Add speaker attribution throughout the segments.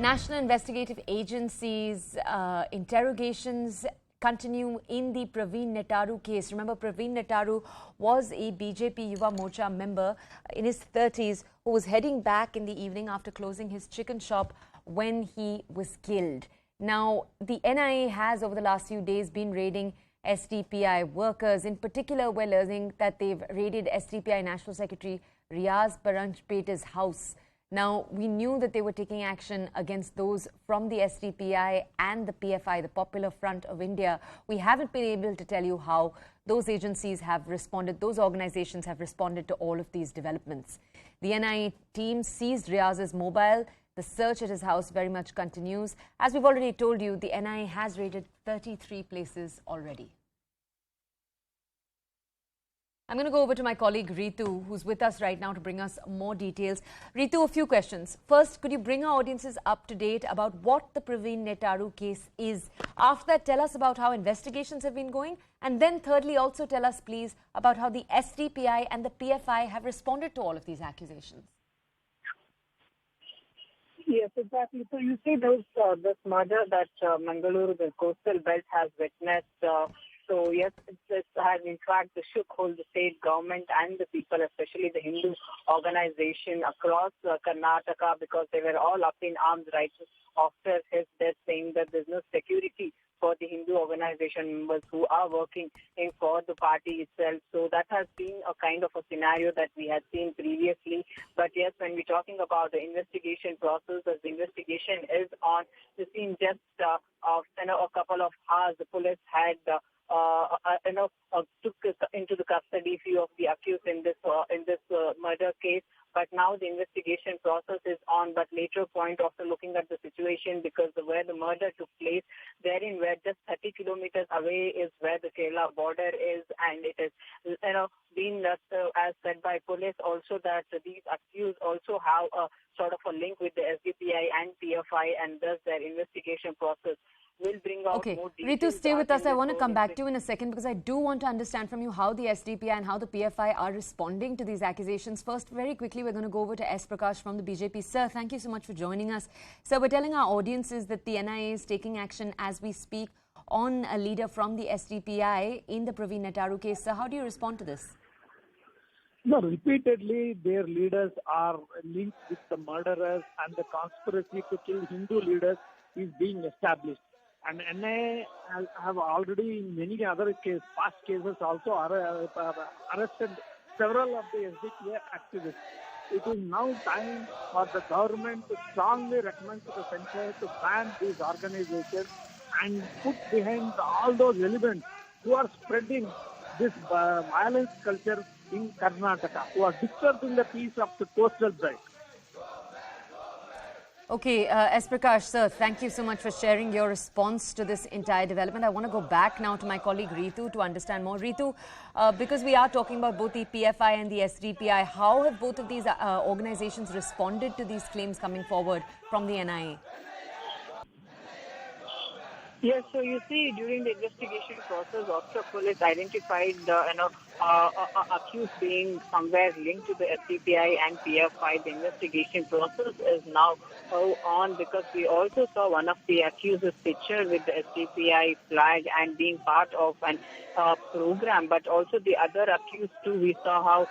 Speaker 1: National investigative agencies' interrogations continue in the Praveen Nettaru case. Remember, Praveen Nettaru was a BJP Yuva Morcha member in his 30s who was heading back in the evening after closing his chicken shop when he was killed. Now, the NIA has over the last few days been raiding SDPI workers. In particular, we're learning that they've raided SDPI National Secretary Riaz Paranjpet's house. Now, we knew that they were taking action against those from the SDPI and the PFI, the Popular Front of India. We haven't been able to tell you how those agencies have responded, those organizations have responded to all of these developments. The NIA team seized Riaz's mobile. The search at his house very much continues. As we've already told you, the NIA has raided 33 places already. I'm going to go over to my colleague Ritu, who's with us right now to bring us more details. Ritu, a few questions. First, could you bring our audiences up to date about what the Praveen Nettaru case is? After that, tell us about how investigations have been going. And then thirdly, also tell us, please, about how the SDPI and the PFI have responded to all of these accusations.
Speaker 2: Yes, exactly. So you see this murder that Mangaluru, the coastal belt, has witnessed. So yes, it has in fact shook hold the state government and the people, especially the Hindu organization across Karnataka, because they were all up in arms right after his death, saying that there's no security for the Hindu organization members who are working for the party itself. So that has been a kind of a scenario that we had seen previously. But yes, when we're talking about the investigation process, as the investigation is on the scene, just a couple of hours, the police had took into the custody few of the accused in this murder case. But now the investigation process is on. But later point, after looking at the situation, because where the murder took place, therein where just 30 kilometers away is where the Kerala border is, and it is been as said by police also that these accused also have a sort of a link with the SDPI and PFI, and thus their investigation process will bring out more details.
Speaker 1: Ritu, stay with us. I want to come back to you in a second because I do want to understand from you how the SDPI and how the PFI are responding to these accusations. First, very quickly, we're going to go over to S. Prakash from the BJP. Sir, thank you so much for joining us. Sir, we're telling our audiences that the NIA is taking action as we speak on a leader from the SDPI in the Praveen Nettaru case. Sir, how do you respond to this?
Speaker 3: No, repeatedly their leaders are linked with the murderers, and the conspiracy to kill Hindu leaders is being established. And NIA have already in many other past cases also arrested several of the SDPI activists. It is now time for the government to strongly recommend to the center to ban these organizations and put behind all those elements who are spreading this violence culture in Karnataka, who are disturbing the peace of the coastal belt.
Speaker 1: Okay, S. Prakash, sir, thank you so much for sharing your response to this entire development. I want to go back now to my colleague Ritu to understand more. Ritu, because we are talking about both the PFI and the SDPI, how have both of these organizations responded to these claims coming forward from the NIA?
Speaker 2: Yes, so you see, during the investigation process, after police identified accused being somewhere linked to the SDPI and PFI, the investigation process is now on, because we also saw one of the accused's picture with the SDPI flag and being part of an program. But also the other accused too, we saw how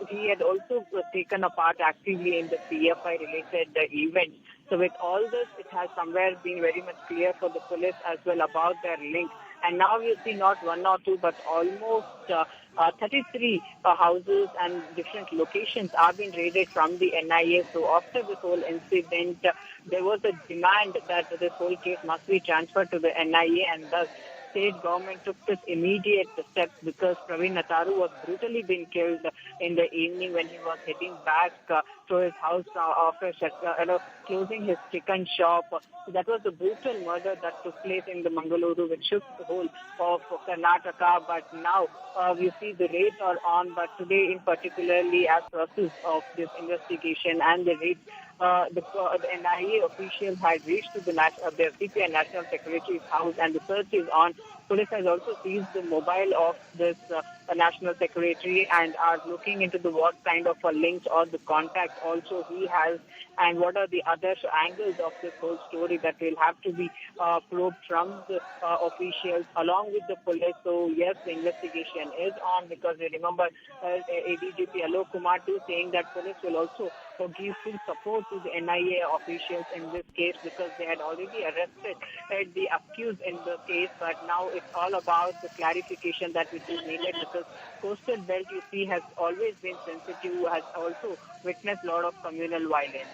Speaker 2: he had also taken a part actively in the PFI related events. So with all this, it has somewhere been very much clear for the police as well about their link. And now you see not one or two, but almost 33 houses and different locations are being raided from the NIA. So after this whole incident, there was a demand that this whole case must be transferred to the NIA, and thus state government took this immediate step, because Praveen Nettaru was brutally being killed in the evening when he was heading back to his house after closing his chicken shop. So that was a brutal murder that took place in the Mangaluru, which shook the whole of Karnataka. But now we see the raids are on, but today in particularly as process of this investigation and the raids, the NIA officials had reached to the CPI National Secretary's house, and the search is on Police has also seized the mobile of this national secretary and are looking into the what kind of a links or the contact also he has, and what are the other angles of this whole story that will have to be probed from the officials along with the police. So yes, the investigation is on, because you remember ADGP Alok Kumar too saying that police will also give full support to the NIA officials in this case, because they had already arrested the accused in the case, but now it's all about the clarification that which is needed, because coastal belt, you see, has always been sensitive, has also witnessed a lot of communal violence.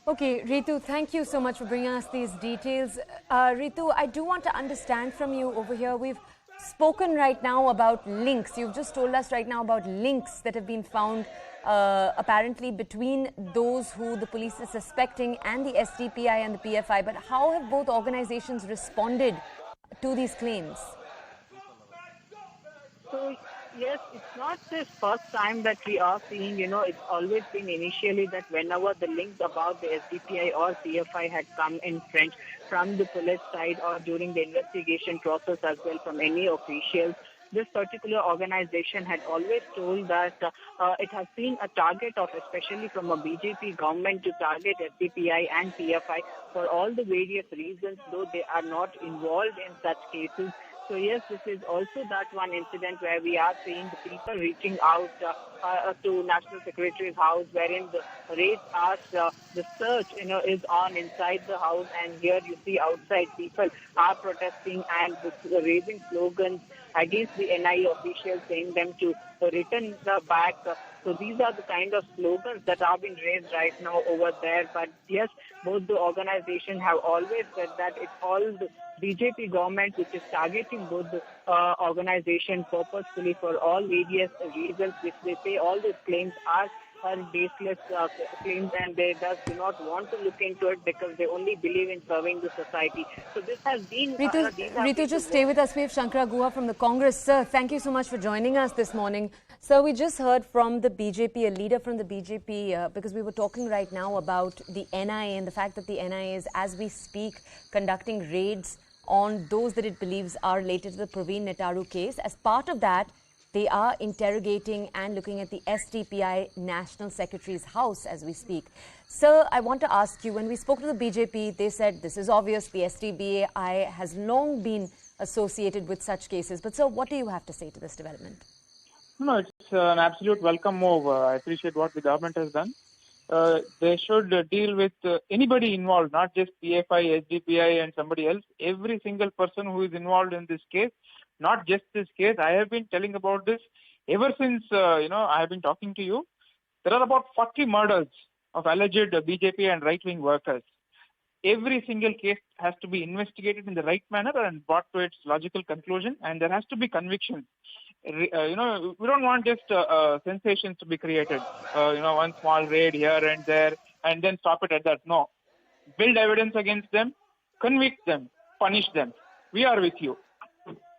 Speaker 1: Okay, Ritu, thank you so much for bringing us these details. Ritu, I do want to understand from you over here. We've spoken right now about links. You've just told us right now about links that have been found apparently between those who the police is suspecting and the SDPI and the PFI. But how have both organizations responded to these claims?
Speaker 2: So, yes, it's not the first time that we are seeing, it's always been initially that whenever the links about the SDPI or PFI had come in French from the police side or during the investigation process as well from any officials, this particular organization had always told that it has been a target of, especially from a BJP government, to target SDPI and PFI for all the various reasons, though they are not involved in such cases. So yes, this is also that one incident where we are seeing the people reaching out to National Secretary's house, wherein the raid starts, the search, is on inside the house, and here you see outside people are protesting and raising slogans against the NIA officials, saying them to return back. So these are the kind of slogans that are being raised right now over there. But yes, both the organizations have always said that it's all the BJP government which is targeting both the organization purposefully for all various reasons, which they say all these claims are baseless claims, and they thus do not want to look into it because they only believe in serving the society. So this has been...
Speaker 1: Ritu, just stay with us. We have Sankara Guha from the Congress. Sir, thank you so much for joining us this morning. Sir, we just heard from the BJP, a leader from the BJP, because we were talking right now about the NIA and the fact that the NIA is, as we speak, conducting raids on those that it believes are related to the Praveen Nettaru case. As part of that, they are interrogating and looking at the SDPI National Secretary's house as we speak. Sir, I want to ask you, when we spoke to the BJP, they said this is obvious, the SDPI has long been associated with such cases. But sir, what do you have to say to this development?
Speaker 4: No, it's an absolute welcome move. I appreciate what the government has done. They should deal with anybody involved, not just PFI, SDPI and somebody else. Every single person who is involved in this case, not just this case. I have been telling about this ever since, I have been talking to you. There are about 40 murders of alleged BJP and right-wing workers. Every single case has to be investigated in the right manner and brought to its logical conclusion, and there has to be conviction. We don't want just sensations to be created. One small raid here and there, and then stop it at that. No. Build evidence against them, convict them, punish them. We are with you.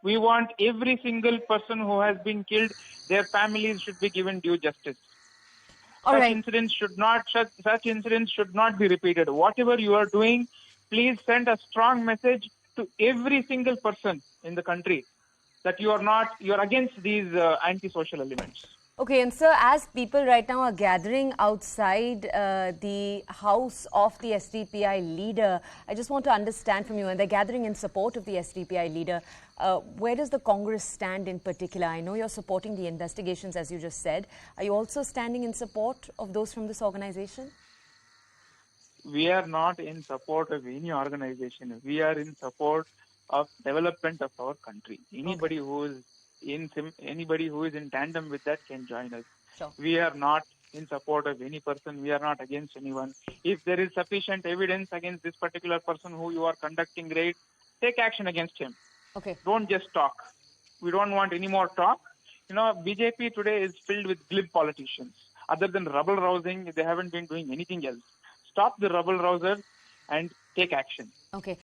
Speaker 4: We want every single person who has been killed, their families should be given due justice. Such incidents should not be repeated. Whatever you are doing, please send a strong message to every single person in the country that you are against these anti-social elements.
Speaker 1: Okay, and sir, as people right now are gathering outside the house of the SDPI leader, I just want to understand from you, and they're gathering in support of the SDPI leader, where does the Congress stand in particular? I know you're supporting the investigations, as you just said. Are you also standing in support of those from this organization?
Speaker 4: We are not in support of any organization. We are in support of development of our country. Anybody who is in tandem with that can join us.
Speaker 1: Sure.
Speaker 4: We are not in support of any person. We are not against anyone. If there is sufficient evidence against this particular person who you are conducting raid, take action against him.
Speaker 1: Okay.
Speaker 4: Don't just talk. We don't want any more talk. BJP today is filled with glib politicians. Other than rabble rousing, they haven't been doing anything else. Stop the rabble rousers and take action.
Speaker 1: Okay.